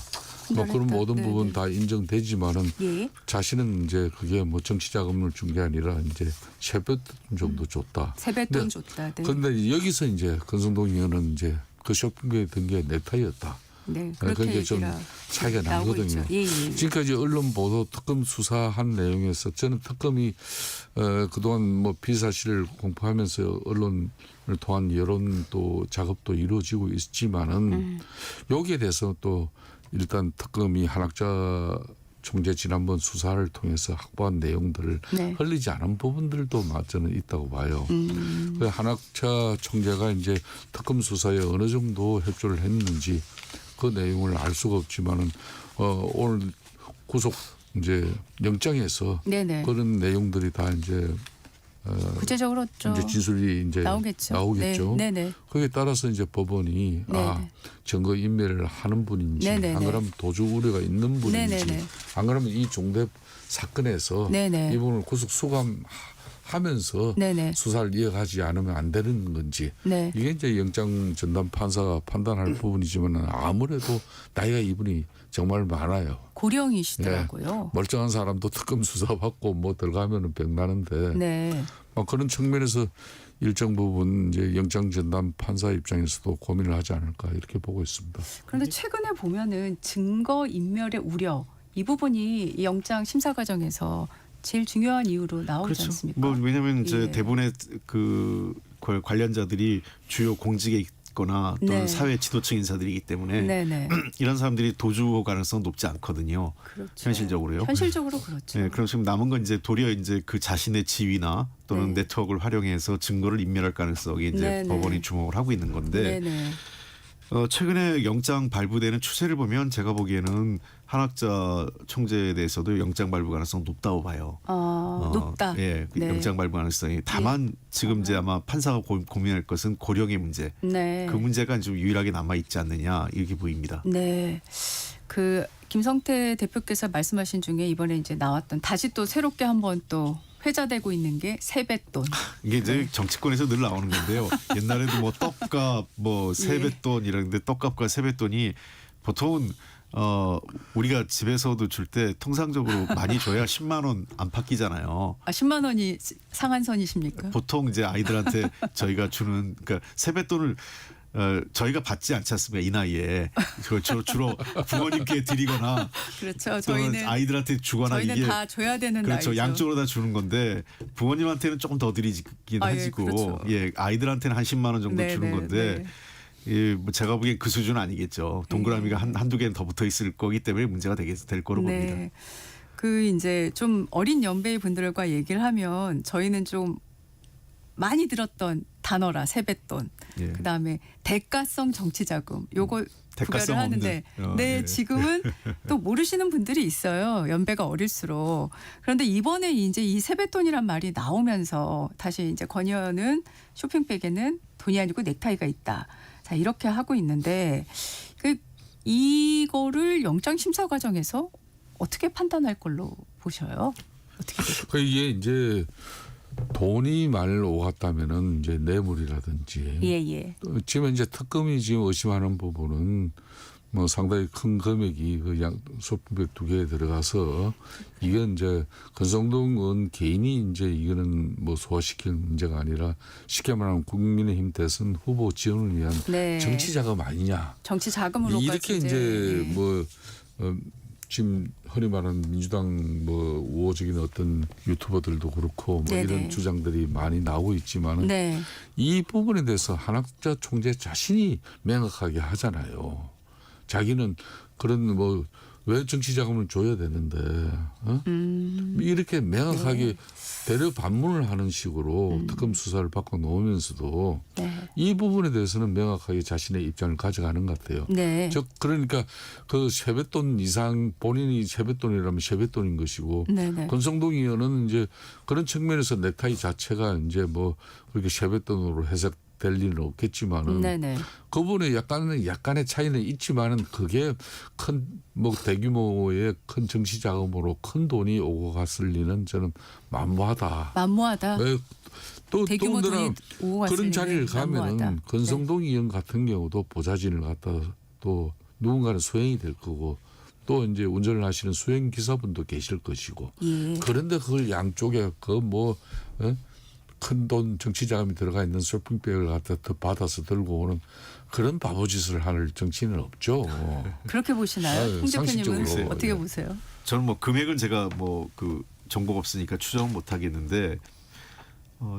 뭐 그런 컨절했다. 모든 네네. 부분 다 인정되지만은 예. 자신은 이제 그게 뭐 정치 자금을 준 게 아니라 이제 세뱃돈 정도 줬다. 세뱃돈 근데- 줬다. 네. 그런데 여기서 이제 권성동 의원은 이제 그 쇼핑백에 든 게 넥타이였다. 네. 그렇게 그게 좀 얘기가 차이가 나오고 나거든요. 있죠. 예, 예. 지금까지 언론 보도 특검 수사한 내용에서 저는 특검이 그동안 뭐 비사실을 공표하면서 언론을 통한 여론 또 작업도 이루어지고 있지만은 여기에 대해서 또 일단 특검이 한학자 총재 지난번 수사를 통해서 확보한 내용들을 네. 흘리지 않은 부분들도 저는 있다고 봐요. 그 한학자 총재가 이제 특검 수사에 어느 정도 협조를 했는지 그 내용을 알 수가 없지만은 오늘 구속 이제 영장에서 네네. 그런 내용들이 다 이제 구체적으로 좀 이제 진술이 이제 나오겠죠. 나오겠죠. 네, 네네. 거기에 따라서 이제 법원이 네네. 증거 인멸을 하는 분인지 네네네. 안 그러면 도주 우려가 있는 분인지 네네네. 안 그러면 이 중대 사건에서 네네. 이분을 구속 수감하면서 네네. 수사를 이어가지 않으면 안 되는 건지 네. 이게 이제 영장 전담 판사가 판단할 부분이지만 아무래도 나이가 이분이 정말 많아요. 고령이시더라고요. 멀쩡한 사람도 특검 수사 받고 뭐 들어가면은 병나는데 네. 그런 측면에서 일정 부분 이제 영장 전담 판사 입장에서도 고민을 하지 않을까 이렇게 보고 있습니다. 그런데 최근에 보면은 증거 인멸의 우려 이 부분이 이 영장 심사 과정에서 제일 중요한 이유로 나오지 않습니까? 뭐 왜냐하면 이제 예. 대부분의 그 관련자들이 주요 공직에 있거나 또는 네. 사회 지도층 인사들이기 때문에 네네. 이런 사람들이 도주 가능성 높지 않거든요. 그렇죠. 현실적으로요. 현실적으로 그렇죠. 네, 그럼 지금 남은 건 이제 도리어 이제 그 자신의 지위나 또는 네. 네트워크를 활용해서 증거를 인멸할 가능성이 이제 네네. 법원이 주목을 하고 있는 건데 네네. 최근에 영장 발부되는 추세를 보면 제가 보기에는 한학자 총재에 대해서도 영장 발부 가능성 높다고 봐요. 높다. 예, 그 네. 영장 발부 가능성이 다만 지금 이제 아마 판사가 고민할 것은 고령의 문제. 네. 그 문제가 좀 유일하게 남아 있지 않느냐 이렇게 보입니다. 네. 그 김성태 대표께서 말씀하신 중에 이번에 이제 나왔던 다시 또 새롭게 한번 또 회자되고 있는 게 세뱃돈. 이게 이제 정치권에서 늘 나오는 건데요. 옛날에도 뭐 떡값, 뭐 예. 세뱃돈 이랬는데 떡값과 세뱃돈이 보통은 우리가 집에서도 줄 때 통상적으로 많이 줘야 10만 원 안팎이잖아요. 10만 원이 상한선이십니까? 보통 이제 아이들한테 저희가 주는 그러니까 세뱃돈을 저희가 받지 않지 않습니까? 이 나이에 주로 부모님께 드리거나 그렇죠. 또는 저희는 아이들한테 주거나 저희는 이게 다 줘야 되는 그렇죠. 나이죠. 양쪽으로 다 주는 건데 부모님한테는 조금 더 드리긴 아, 예, 하지고 그렇죠. 예, 아이들한테는 한 10만 원 정도 네, 주는 네, 건데 네. 예, 뭐 제가 보기엔 그 수준은 아니겠죠. 동그라미가 한두 개는 더 붙어 있을 거기 때문에 문제가 될 거로 봅니다. 네. 그 이제 좀 어린 연배의 분들과 얘기를 하면 저희는 좀 많이 들었던 단어라 세뱃돈. 예. 그다음에 대가성 정치자금. 요거 대가성 구별을 하는데 없는. 네, 예. 지금은 또 모르시는 분들이 있어요. 연배가 어릴수록. 그런데 이번에 이제 이 세뱃돈이란 말이 나오면서 다시 이제 권 의원은 쇼핑백에는 돈이 아니고 넥타이가 있다. 자, 이렇게 하고 있는데 이거를 영장 심사 과정에서 어떻게 판단할 걸로 보셔요? 어떻게 되세요? 이게 이제 돈이 만일 오갔다면은 이제 뇌물이라든지 예. 지금 이제 특검이 지금 의심하는 부분은 뭐 상당히 큰 금액이 그 소품백 두 개에 들어가서 이건 이제 권성동 의원 개인이 이제 이거는 뭐 소화시킬 문제가 아니라 쉽게 말하면 국민의힘 대선 후보 지원을 위한 네. 정치 자금 아니냐 정치 자금으로까지 이렇게 이제 예. 뭐 지금 흔히 말하는 민주당 뭐 우호적인 어떤 유튜버들도 그렇고 뭐 네네. 이런 주장들이 많이 나오고 있지만은 네. 이 부분에 대해서 한학자 총재 자신이 명확하게 하잖아요. 자기는 그런 뭐 왜 정치 자금을 줘야 되는데 이렇게 명확하게 대려 반문을 하는 식으로 특검 수사를 받고 놓으면서도 네. 이 부분에 대해서는 명확하게 자신의 입장을 가져가는 것 같아요. 네. 즉 그러니까 그 세뱃돈 이상 본인이 세뱃돈이라면 세뱃돈인 것이고 네네. 권성동 의원은 이제 그런 측면에서 넥타이 자체가 이제 뭐 그렇게 세뱃돈으로 해석될 일은 없겠지만은 네네. 그분의 약간의 차이는 있지만은 그게 큰 뭐 대규모의 큰 정치 자금으로 큰 돈이 오고 갔을 리는 저는 만무하다. 만무하다. 또 대규모 더군다나 돈이 오고 갔을 그런 자리를 리는 가면은 만무하다. 권성동 의원 같은 경우도 보좌진을 갖다 또 누군가는 수행이 될 거고 또 이제 운전을 하시는 수행 기사분도 계실 것이고 예. 그런데 그걸 양쪽에 그 뭐 큰 돈 정치 자금이 들어가 있는 쇼핑백을 갖다 더 받아서 들고 오는 그런 바보짓을 할 정치인은 없죠. 그렇게 보시나요? 아유, 홍 대표님은 상식적으로. 어떻게 예. 보세요? 저는 뭐 금액은 제가 뭐 그 정보가 없으니까 추정은 못 하겠는데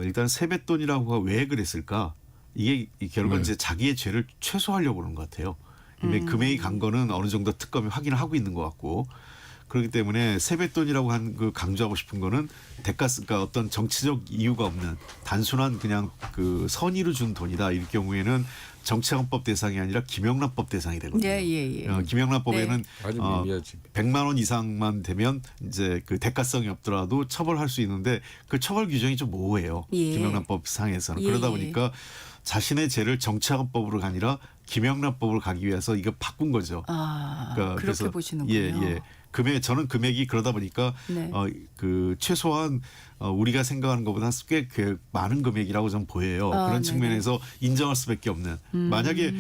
일단 세뱃돈이라고가 왜 그랬을까? 이게 결국은 이제 자기의 죄를 최소화하려고 그러는 것 같아요. 이미 금액이 간 거는 어느 정도 특검이 확인을 하고 있는 것 같고 그렇기 때문에 세뱃돈이라고 한 그 강조하고 싶은 거는 대가가 어떤 정치적 이유가 없는 단순한 그냥 그 선의로 준 돈이다. 이 경우에는 정치자금법 대상이 아니라 김영란법 대상이 되거든요. 예. 김영란법에는 아주 미미하지. 100만 원 이상만 되면 이제 그 대가성이 없더라도 처벌할 수 있는데 그 처벌 규정이 좀 모호해요. 예. 김영란법 상에서는. 예, 그러다 예. 보니까 자신의 죄를 정치자금법으로 아니라 김영란법으로 가기 위해서 이거 바꾼 거죠. 아, 그러니까 그렇게 그래서 보시는군요. 예. 저는 금액이 그러다 보니까 네. 그 최소한 우리가 생각하는 것보다 꽤 많은 금액이라고 저는 보여요. 아, 그런 네네. 측면에서 인정할 수밖에 없는. 만약에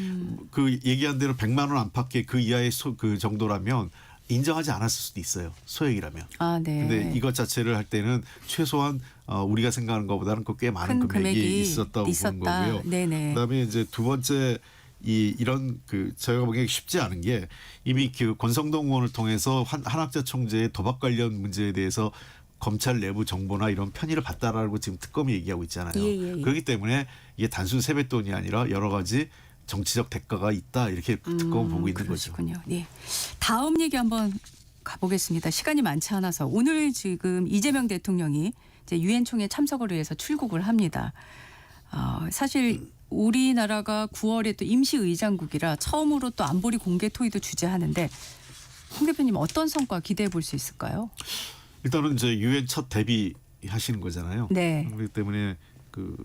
그 얘기한 대로 100만 원 안팎의 그 이하의 그 정도라면 인정하지 않았을 수도 있어요. 소액이라면. 아, 네. 근데 이것 자체를 할 때는 최소한 우리가 생각하는 것보다는 꽤 많은 큰 금액이 금액이 있었다고 보는 거고요. 네네. 그다음에 이제 두 번째 이런 그 저희가 보기에 쉽지 않은 게 이미 그 권성동 의원을 통해서 한학자 총재의 도박 관련 문제에 대해서 검찰 내부 정보나 이런 편의를 봤다라고 지금 특검이 얘기하고 있잖아요. 예. 그렇기 때문에 이게 단순 세뱃돈이 아니라 여러 가지 정치적 대가가 있다 이렇게 특검을 보고 있는 거죠. 그러시군요. 예. 다음 얘기 한번 가보겠습니다. 시간이 많지 않아서 오늘 지금 이재명 대통령이 이제 유엔 총회 참석을 위해서 출국을 합니다. 사실 우리나라가 9월에 또 임시의장국이라 처음으로 또 안보리 공개 토의도 주재하는데 홍 대표님 어떤 성과 기대해 볼 수 있을까요? 일단은 이제 유엔 첫 데뷔 하시는 거잖아요. 네. 그렇기 때문에 그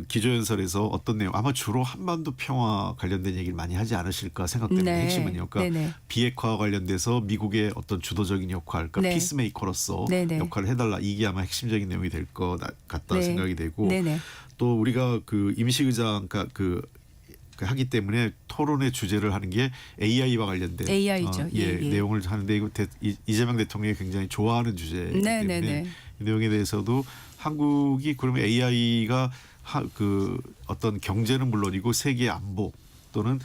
기조연설에서 어떤 내용 아마 주로 한반도 평화 관련된 얘기를 많이 하지 않으실까 생각되는 네. 핵심은요. 그러니까 네네. 비핵화 관련돼서 미국의 어떤 주도적인 역할, 그러니까 네. 피스메이커로서 네네. 역할을 해달라. 이게 아마 핵심적인 내용이 될 것 같다 네. 생각이 되고 네네. 또 우리가 그 임시의장 그 하기 때문에 토론의 주제를 하는 게 AI와 관련된 AI죠. 예. 내용을 하는데 이거 이재명 대통령이 굉장히 좋아하는 주제이기 네네네. 때문에 이 내용에 대해서도 한국이 그러면 AI가 그 어떤 경제는 물론이고 세계 안보 또는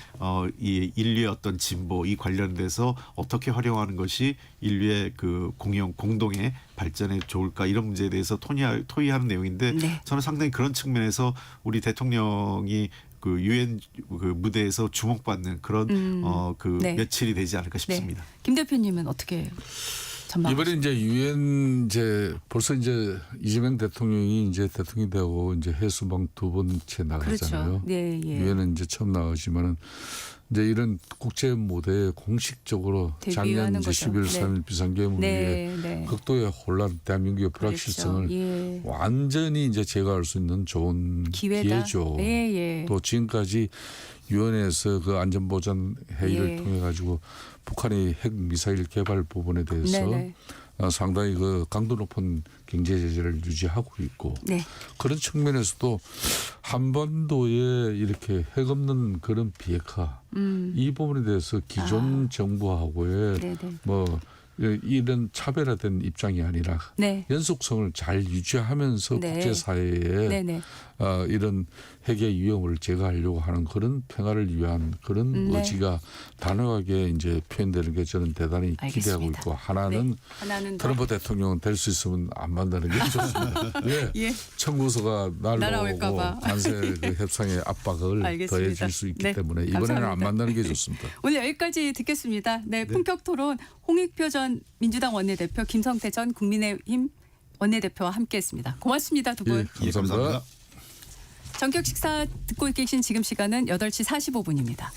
이 인류의 어떤 진보 이 관련돼서 어떻게 활용하는 것이 인류의 그 공동의 발전에 좋을까 이런 문제에 대해서 토의하는 내용인데 네. 저는 상당히 그런 측면에서 우리 대통령이 그 유엔 그 무대에서 주목받는 그런 그 네. 며칠이 되지 않을까 싶습니다. 네. 김 대표님은 어떻게 전망하십니까? 이번에 이제 유엔 이제 벌써 이제 이재명 대통령이 이제 대통령이 되고 이제 해수방 두 번째 나가잖아요. 그렇죠. 네, 예. 유엔은 이제 처음 나가지만은 이제 이런 국제 무대에 공식적으로 작년 데뷔하는 이제 거죠. 11월 네. 3일 비상계엄을 위해 네. 극도의 혼란, 대한민국의 불확실성을 그렇죠. 예. 완전히 이제 제거할 수 있는 좋은 기회다. 기회죠. 예. 또 지금까지 유엔에서 그 안전보장 회의를 예. 통해 가지고 북한의 핵 미사일 개발 부분에 대해서 네네. 상당히 그 강도 높은 경제 제재를 유지하고 있고 네. 그런 측면에서도 한반도에 이렇게 핵 없는 그런 비핵화 이 부분에 대해서 기존 정부하고의 네네. 뭐 이런 차별화된 입장이 아니라 네. 연속성을 잘 유지하면서 네. 국제사회에 네네. 이런 핵의 위험을 제거하려고 하는 그런 평화를 위한 그런 네. 의지가 단호하게 이제 표현되는 게 저는 대단히 기대하고 알겠습니다. 있고 하나는 하나는 더. 트럼프 대통령은 될 수 있으면 안 만나는 게 좋습니다. 예. 예. 청구서가 날아올까 날라오고 봐. 관세 그 협상의 압박을 알겠습니다. 더해질 수 있기 네. 때문에 이번에는 안 감사합니다. 만나는 게 좋습니다. 오늘 여기까지 듣겠습니다. 네, 품격 토론 홍익표 전 민주당 원내대표, 김성태 전 국민의힘 원내대표와 함께했습니다. 고맙습니다, 두 분. 예, 감사합니다. 전격 식사 듣고 계신 지금 시간은 8시 45분입니다.